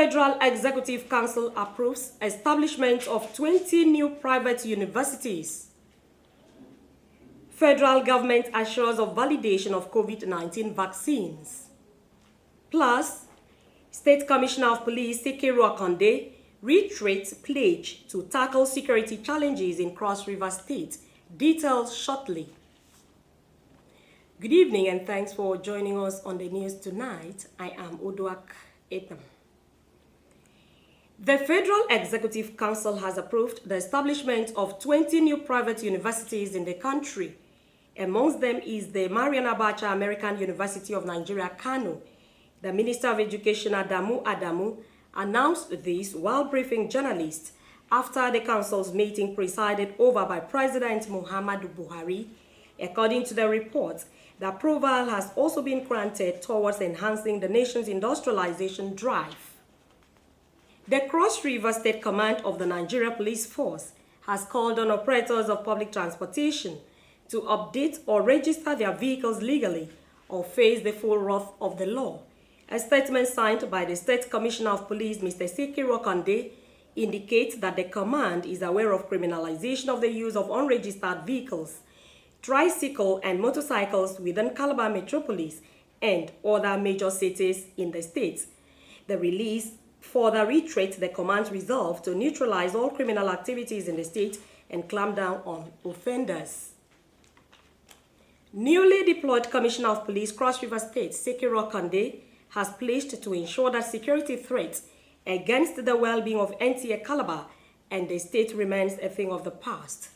Federal Executive Council approves establishment of 20 new private universities. Federal government assures of validation of COVID-19 vaccines. Plus, State Commissioner of Police Sikiru Akande reiterates pledge to tackle security challenges in Cross River State. Details shortly. Good evening and thanks for joining us on the news tonight. I am Oduak Etam. The Federal Executive Council has approved the establishment of 20 new private universities in the country. Amongst them is the Mariana Abacha American University of Nigeria, Kano. The Minister of Education, Adamu, announced this while briefing journalists after the council's meeting presided over by President Muhammadu Buhari. According to the report, the approval has also been granted towards enhancing the nation's industrialization drive. The Cross River State Command of the Nigeria Police Force has called on operators of public transportation to update or register their vehicles legally or face the full wrath of the law. A statement signed by the State Commissioner of Police, Mr. Sikiru Akande, indicates that the command is aware of criminalization of the use of unregistered vehicles, tricycle and motorcycles within Calabar metropolis and other major cities in the state. The release further reiterates the command's resolve to neutralize all criminal activities in the state and clamp down on offenders. Newly deployed Commissioner of Police Cross River State, Sikiru Akande, has pledged to ensure that security threats against the well-being of Nta Calabar and the state remains a thing of the past.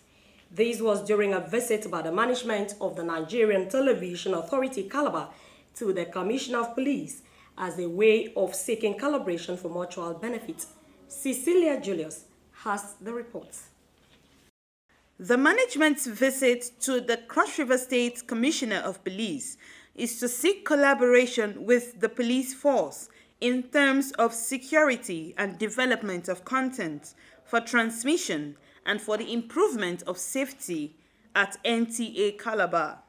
This was during a visit by the management of the Nigerian Television Authority Calabar to the Commissioner of Police as a way of seeking collaboration for mutual benefit. Cecilia Julius has the report. The management's visit to the Cross River State Commissioner of Police is to seek collaboration with the police force in terms of security and development of content for transmission and for the improvement of safety at Nta Calabar.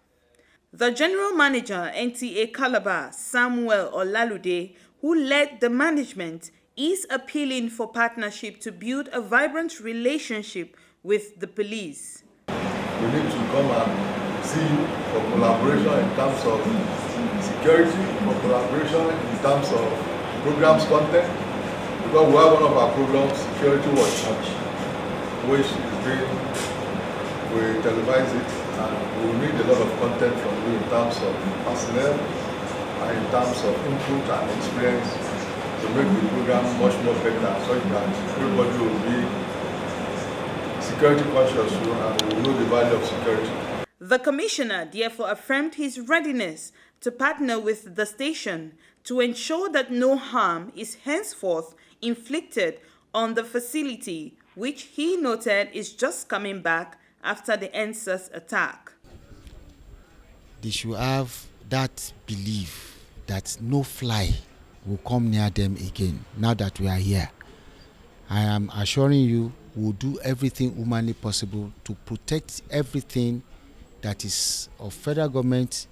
The General Manager, Nta Calabar, Samuel Olalude, who led the management, is appealing for partnership to build a vibrant relationship with the police. We need to come and see for collaboration in terms of security, for collaboration in terms of programs content, because we have one of our programs, Security Watch, which is being, we televise it, and we will need a lot of content from you in terms of personnel and in terms of input and experience to make the program much more better so that everybody will be security conscious and will know the value of security. The commissioner therefore affirmed his readiness to partner with the station to ensure that no harm is henceforth inflicted on the facility, which he noted is just coming back after the NSAS attack. They should have that belief that no fly will come near them again now that we are here. I am assuring you we'll do everything humanly possible to protect everything that is of federal government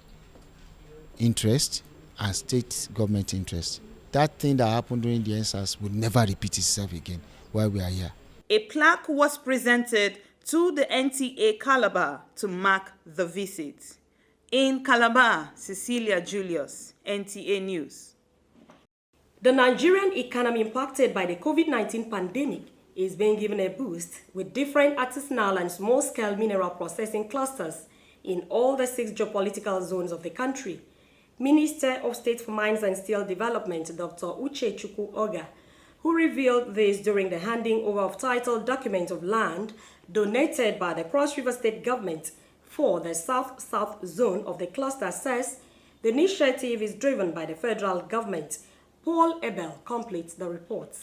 interest and state government interest. That thing that happened during the NSAS will never repeat itself again while we are here. A plaque was presented to the Nta Calabar to mark the visit. In Calabar, Cecilia Julius, NTA News. The Nigerian economy impacted by the COVID-19 pandemic is being given a boost with different artisanal and small-scale mineral processing clusters in all the 6 geopolitical zones of the country. Minister of State for Mines and Steel Development, Dr. Uchechukwu Oga, who revealed this during the handing over of title document of land donated by the Cross River State government for the South-South zone of the cluster, says the initiative is driven by the federal government. Paul Ebel completes the report.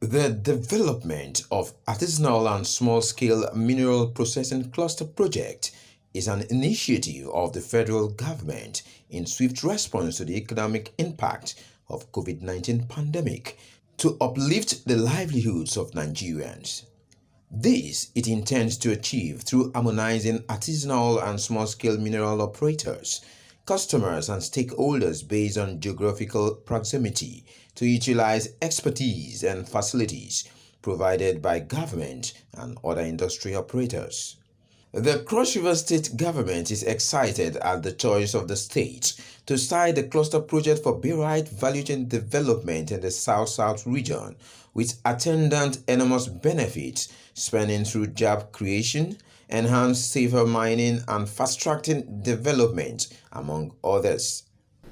The development of artisanal and small-scale mineral processing cluster project is an initiative of the federal government in swift response to the economic impact of COVID-19 pandemic to uplift the livelihoods of Nigerians. This it intends to achieve through harmonizing artisanal and small-scale mineral operators, customers, and stakeholders based on geographical proximity to utilize expertise and facilities provided by government and other industry operators. The Cross River State government is excited at the choice of the state to start the cluster project for bauxite value chain development in the South-South region, with attendant enormous benefits spanning through job creation, enhanced safer mining, and fast-tracking development, among others.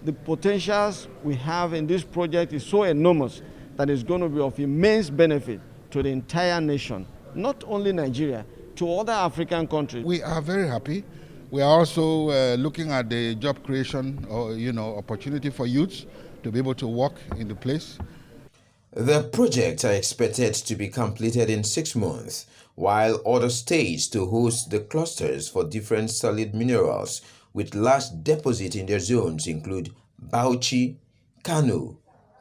The potentials we have in this project is so enormous that it's going to be of immense benefit to the entire nation, not only Nigeria, to other African countries. We are very happy. We are also looking at the job creation or opportunity for youths to be able to work in the place. The projects are expected to be completed in 6 months, while other states to host the clusters for different solid minerals with large deposits in their zones include Bauchi, Kano,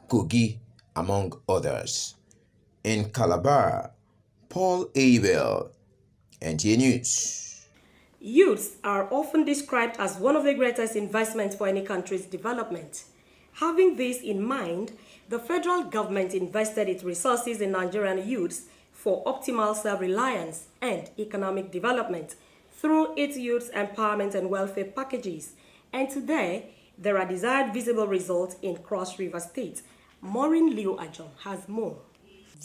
Kogi, among others. In Calabar, Paul Abel, Nta News. Youths are often described as one of the greatest investments for any country's development. Having this in mind, the federal government invested its resources in Nigerian youths for optimal self-reliance and economic development through its youth empowerment and welfare packages. And today, there are desired visible results in Cross River State. Maureen Liu Ajong has more.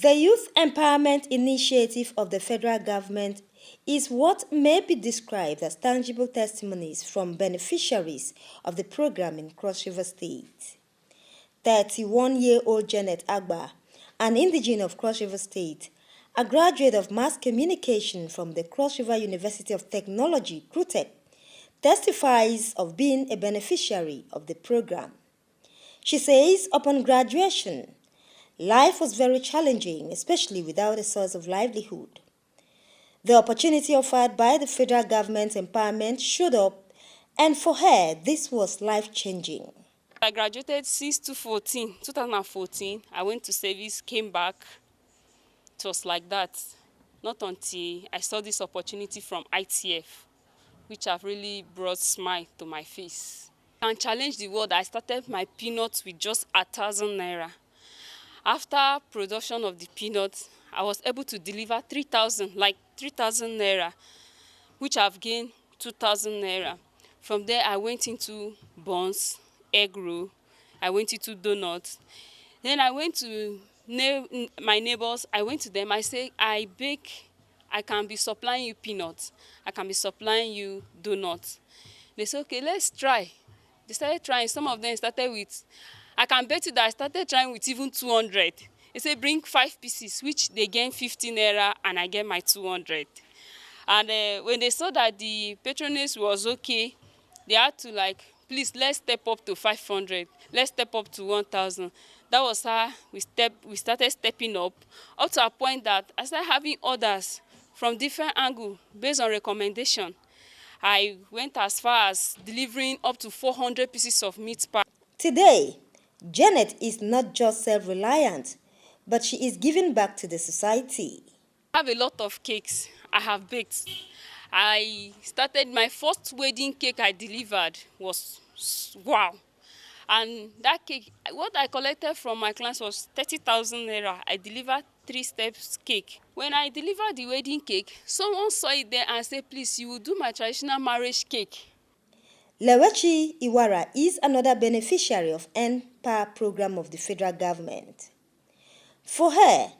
The Youth Empowerment Initiative of the federal government is what may be described as tangible testimonies from beneficiaries of the program in Cross River State. 31-year-old Janet Agba, an indigene of Cross River State, a graduate of mass communication from the Cross River University of Technology, CRUTEC, testifies of being a beneficiary of the program. She says upon graduation, life was very challenging, especially without a source of livelihood. The opportunity offered by the federal government's empowerment showed up, and for her, this was life-changing. I graduated 2014. I went to service, came back. It was like that. Not until I saw this opportunity from ITF, which have really brought smile to my face. And challenge the world, I started my peanuts with just 1,000 naira. After production of the peanuts, I was able to deliver 3,000 naira, which I've gained 2,000 naira. From there, I went into buns, egg roll, I went into donuts. Then I went to my neighbors, I went to them, I said, I bake, I can be supplying you peanuts, I can be supplying you donuts. They said, okay, let's try. They started trying. Some of them started with, I can bet you that I started trying with even 200. They said, bring 5 pieces, which they gain 50 naira, and I get my 200. And when they saw that the patronage was okay, they had to please, let's step up to 500. Let's step up to 1,000. That was how we started stepping up to a point that I started having orders from different angles based on recommendation. I went as far as delivering up to 400 pieces of meat per. Today, Janet is not just self-reliant, but she is giving back to the society. I have a lot of cakes I have baked. I started my first wedding cake I delivered was wow. And that cake, what I collected from my clients was 30,000 naira. I delivered 3 steps cake. When I delivered the wedding cake, someone saw it there and said, please, you will do my traditional marriage cake. Lewechi Iwara is another beneficiary of NPA program of the federal government. For her,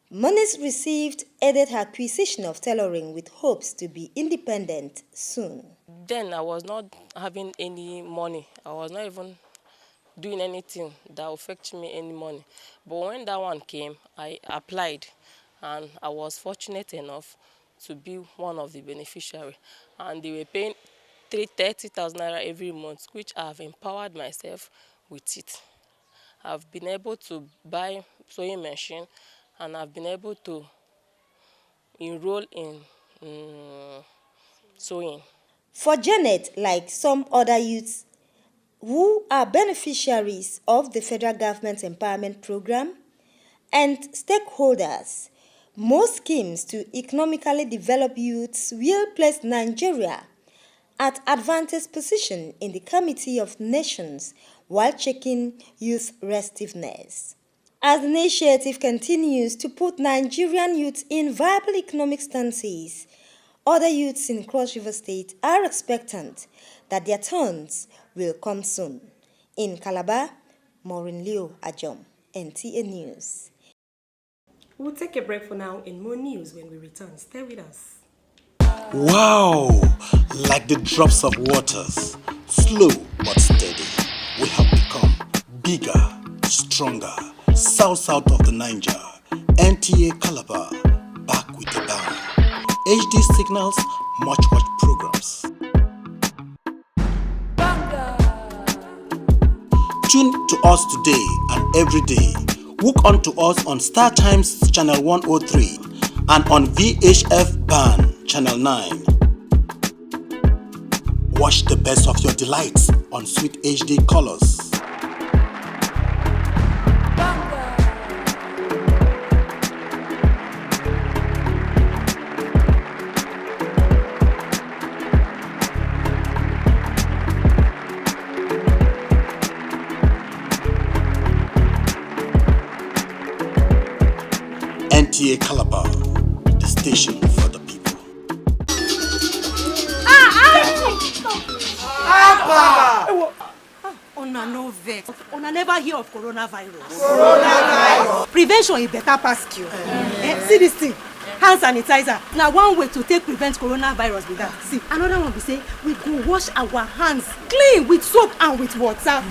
monies received aided her acquisition of tailoring with hopes to be independent soon. Then I was not having any money. I was not even doing anything that would fetch me any money. But when that one came, I applied, and I was fortunate enough to be one of the beneficiaries. And they were paying 30,000 naira every month, which I have empowered myself with it. I've been able to buy sewing machine, and I've been able to enroll in sewing. For Janet, like some other youths who are beneficiaries of the federal government's empowerment program and stakeholders, most schemes to economically develop youths will place Nigeria at advantage position in the Committee of Nations while checking youth restiveness. As the initiative continues to put Nigerian youth in viable economic stances, other youths in Cross River State are expectant that their turns will come soon. In Calabar, Maureen Leo Ajom, NTA News. We'll take a break for now and more news when we return. Stay with us. Wow! Like the drops of waters, slow but steady, we have become bigger, stronger, south of the Niger. Nta Calabar, back with a bang. HD signals, much programs. Tune to us today and every day. Hook on to us on Star Times Channel 103 and on VHF Band Channel 9. Watch the best of your delights on sweet HD colors. Nta Calabar, the station for the people. Una no vex. Una never hear of coronavirus. Prevention is better pass cure. See this thing. Hand sanitizer. Now one way to take prevent coronavirus with that. See, another one we say we go wash our hands clean with soap and with water.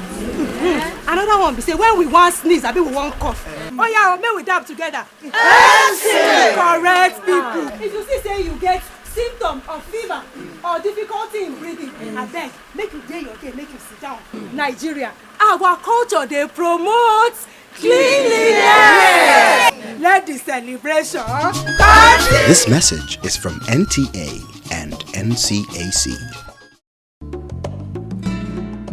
Another one we say when we want sneeze, we want cough. Oh yeah, may we dab together. Correct people. If you see say you get symptom of fever or difficulty in breathing, I beg, make you day your day, make you sit down. Nigeria, our culture they promote cleanliness. Let the celebration party. This message is from NTA and NCAC.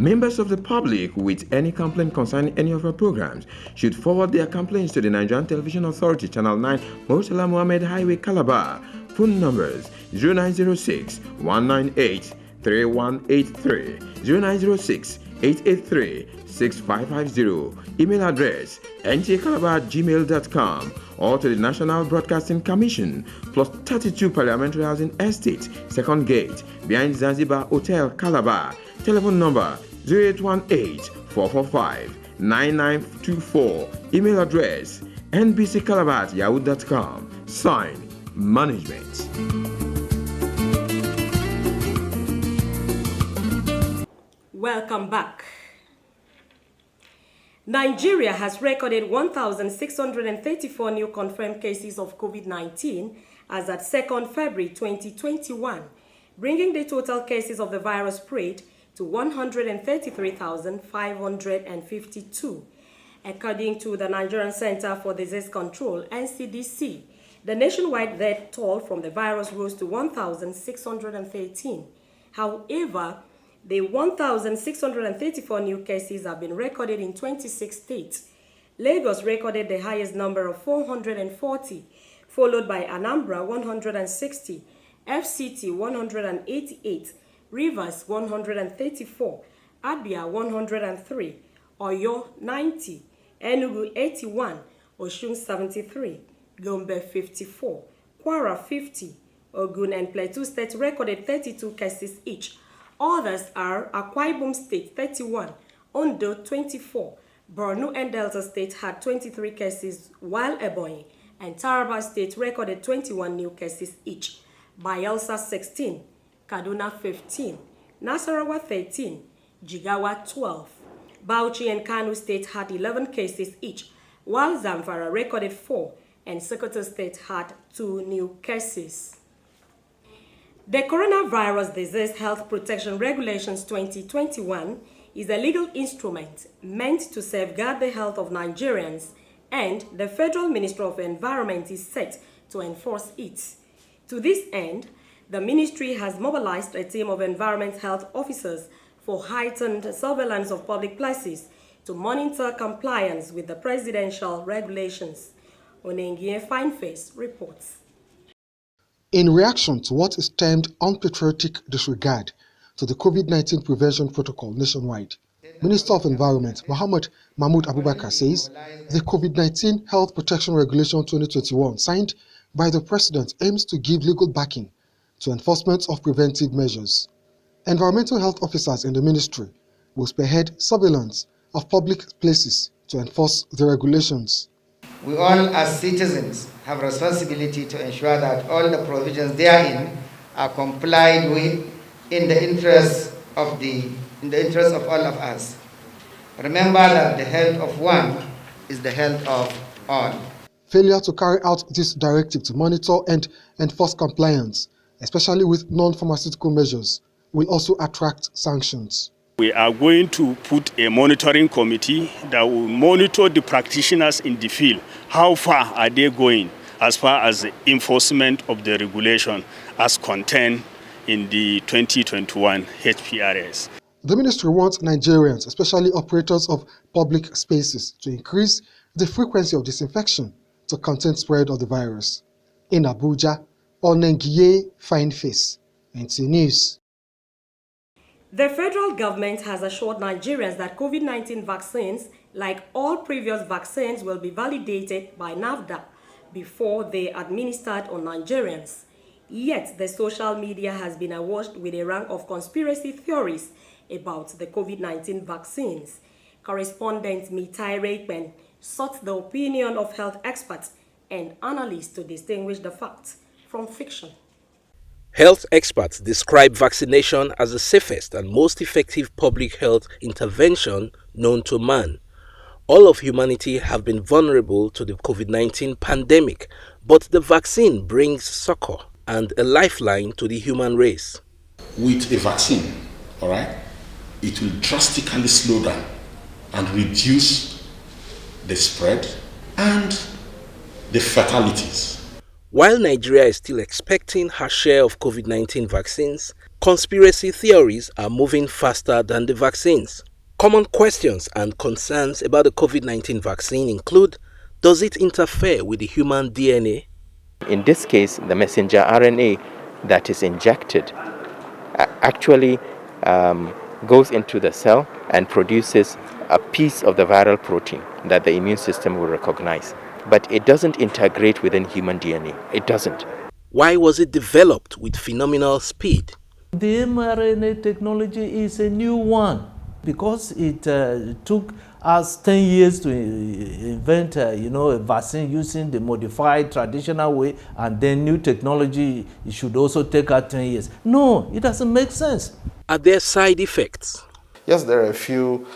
Members of the public with any complaint concerning any of our programs should forward their complaints to the Nigerian Television Authority, Channel 9, Murtala Mohammed Highway, Calabar. Phone numbers 0906 198 3183, 0906 883 6550, email address ntacalabar@gmail.com, or to the National Broadcasting Commission, plus 32 Parliamentary Housing Estate, Second Gate, behind Zanzibar Hotel, Calabar. Telephone number 0818-445-9924. Email address nbccalabar@yahoo.com. Sign, Management. Welcome back. Nigeria has recorded 1,634 new confirmed cases of COVID-19 as at 2nd February 2021, bringing the total cases of the virus spread to 133,552. According to the Nigerian Center for Disease Control, NCDC, the nationwide death toll from the virus rose to 1,613. However, the 1,634 new cases have been recorded in 26 states. Lagos recorded the highest number of 440, followed by Anambra 160, FCT 188, Rivers 134, Abia 103, Oyo 90, Enugu 81, Osun 73, Gombe 54, Kwara 50, Ogun and Plateau State recorded 32 cases each. Others are Akwa Ibom State 31, Ondo 24, Borno and Delta State had 23 cases, while Ebonyi and Taraba State recorded 21 new cases each. Bayelsa 16, Kaduna 15, Nasarawa 13, Jigawa 12. Bauchi and Kano State had 11 cases each, while Zamfara recorded 4 and Sokoto State had 2 new cases. The Coronavirus Disease Health Protection Regulations 2021 is a legal instrument meant to safeguard the health of Nigerians, and the Federal Ministry of Environment is set to enforce it. To this end, the ministry has mobilized a team of environment health officers for heightened surveillance of public places to monitor compliance with the presidential regulations. Onengie Fineface reports. In reaction to what is termed unpatriotic disregard to the COVID-19 prevention protocol nationwide. Minister of Environment Mohammed Mahmoud Abubakar says the COVID-19 Health Protection Regulation 2021 signed by the President aims to give legal backing to enforcement of preventive measures. Environmental health officers in the ministry will spearhead surveillance of public places to enforce the regulations. We all as citizens have responsibility to ensure that all the provisions therein are complied with in the interest of all of us. Remember that the health of one is the health of all. Failure to carry out this directive to monitor and enforce compliance, especially with non-pharmaceutical measures, will also attract sanctions. We are going to put a monitoring committee that will monitor the practitioners in the field. How far are they going as far as the enforcement of the regulation as contained in the 2021 HPRS? The ministry wants Nigerians, especially operators of public spaces, to increase the frequency of disinfection to contain spread of the virus. In Abuja, Onengiye Fine Face, NT News. The federal government has assured Nigerians that COVID-19 vaccines, like all previous vaccines, will be validated by NAFDA before they are administered on Nigerians. Yet, the social media has been awash with a rank of conspiracy theories about the COVID-19 vaccines. Correspondent Nta Calabar sought the opinion of health experts and analysts to distinguish the facts from fiction. Health experts describe vaccination as the safest and most effective public health intervention known to man. All of humanity have been vulnerable to the COVID-19 pandemic, but the vaccine brings succor and a lifeline to the human race. With a vaccine, all right, it will drastically slow down and reduce the spread and the fatalities. While Nigeria is still expecting her share of COVID-19 vaccines, conspiracy theories are moving faster than the vaccines. Common questions and concerns about the COVID-19 vaccine include: does it interfere with the human DNA? In this case, the messenger RNA that is injected actually goes into the cell and produces a piece of the viral protein that the immune system will recognize. But it doesn't integrate within human DNA. It doesn't. Why was it developed with phenomenal speed? The mRNA technology is a new one because it took us 10 years to invent a vaccine using the modified traditional way, and then new technology it should also take us 10 years. No, it doesn't make sense. Are there side effects? Yes, there are a few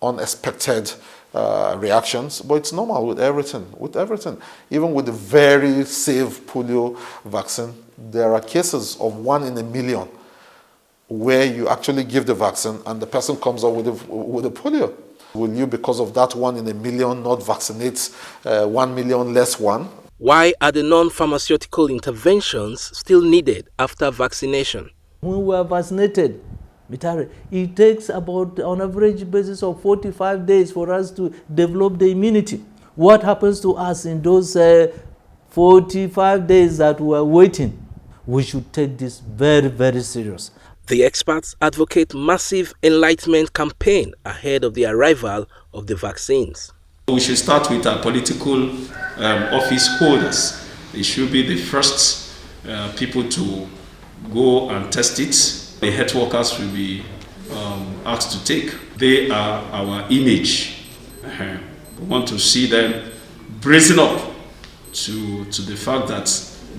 unexpected reactions, but it's normal with everything. Even with the very safe polio vaccine, there are cases of 1 in a million where you actually give the vaccine and the person comes up with a polio. Will you, because of that 1 in a million, not vaccinate 1 million less one? Why are the non-pharmaceutical interventions still needed after vaccination? When we are vaccinated, it takes about, on average basis of 45 days for us to develop the immunity. What happens to us in those 45 days that we are waiting? We should take this very, very serious. The experts advocate massive enlightenment campaign ahead of the arrival of the vaccines. We should start with our political office holders. They should be the first people to go and test it. The health workers will be asked to take. They are our image. We want to see them brazen up to the fact that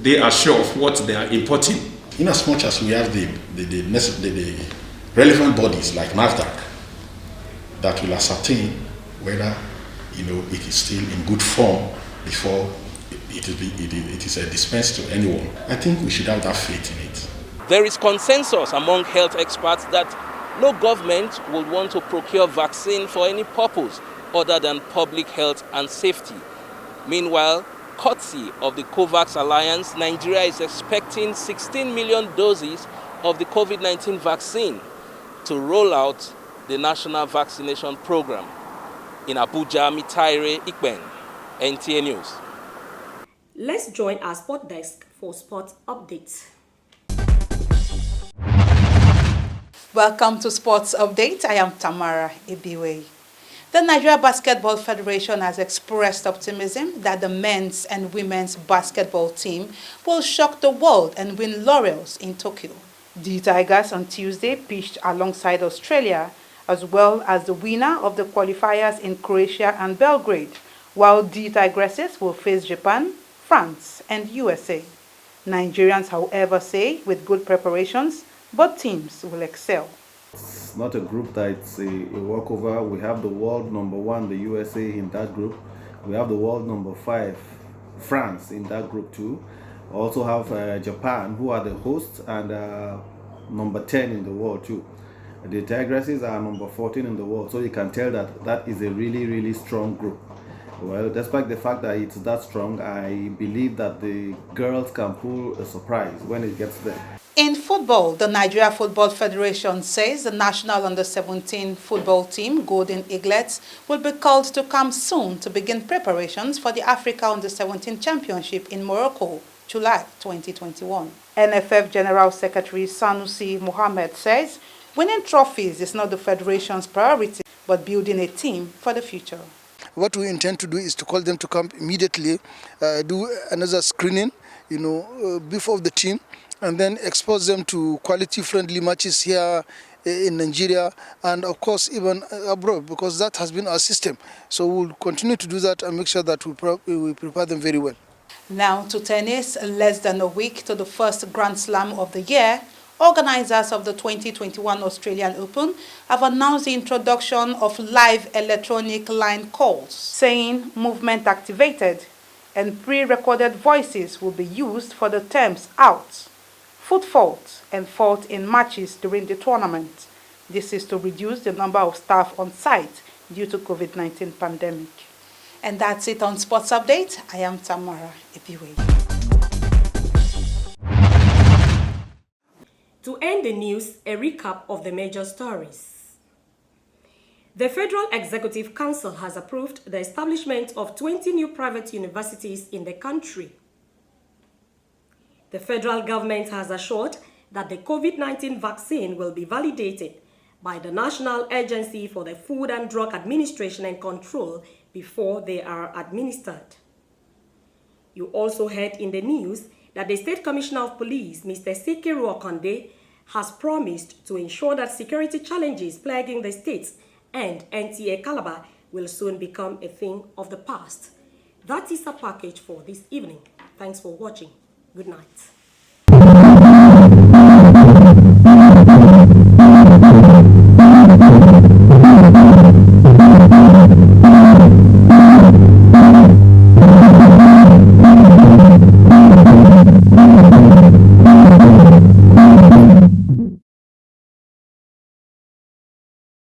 they are sure of what they are importing. In as much as we have the relevant bodies like NAFDAC that will ascertain whether it is still in good form before it is dispensed to anyone, I think we should have that faith in it. There is consensus among health experts that no government would want to procure vaccine for any purpose other than public health and safety. Meanwhile, courtesy of the COVAX alliance, Nigeria is expecting 16 million doses of the COVID-19 vaccine to roll out the national vaccination program. In Abuja, Nta Calabar, NTA News. Let's join our sport desk for sport updates. Welcome to Sports Update. I am Tamara Ibiwe. The Nigeria Basketball Federation has expressed optimism that the men's and women's basketball team will shock the world and win laurels in Tokyo. The Tigers on Tuesday pitched alongside Australia, as well as the winner of the qualifiers in Croatia and Belgrade, while the Tigresses will face Japan, France, and USA. Nigerians, however, say with good preparations, both teams will excel. It's not a group that's a walkover. We have the world number 1, the USA, in that group. We have the world number 5, France, in that group too. We also have Japan, who are the hosts, and number 10 in the world too. The Tigresses are number 14 in the world, so you can tell that that is a really, really strong group. Well, despite the fact that it's that strong, I believe that the girls can pull a surprise when it gets there. In football, the Nigeria Football Federation says the national under-17 football team, Golden Eaglets, will be called to camp soon to begin preparations for the Africa Under-17 Championship in Morocco, July 2021. NFF General Secretary Sanusi Mohammed says winning trophies is not the federation's priority, but building a team for the future. What we intend to do is to call them to camp immediately, do another screening, before the team, and then expose them to quality-friendly matches here in Nigeria, and of course even abroad, because that has been our system. So we'll continue to do that and make sure that we prepare them very well. Now to tennis. Less than a week to the first Grand Slam of the year, organizers of the 2021 Australian Open have announced the introduction of live electronic line calls, saying movement activated and pre-recorded voices will be used for the terms out, foot fault, and fault in matches during the tournament. This is to reduce the number of staff on site due to COVID-19 pandemic. And that's it on Sports Update. I am Tamara Ibiwe. To end the news, a recap of the major stories. The Federal Executive Council has approved the establishment of 20 new private universities in the country. The federal government has assured that the COVID-19 vaccine will be validated by the National Agency for the Food and Drug Administration and Control before they are administered. You also heard in the news that the State Commissioner of Police, Mr. Sikiru Okonde, has promised to ensure that security challenges plaguing the states and Nta Calabar will soon become a thing of the past. That is a package for this evening. Thanks for watching. Good night.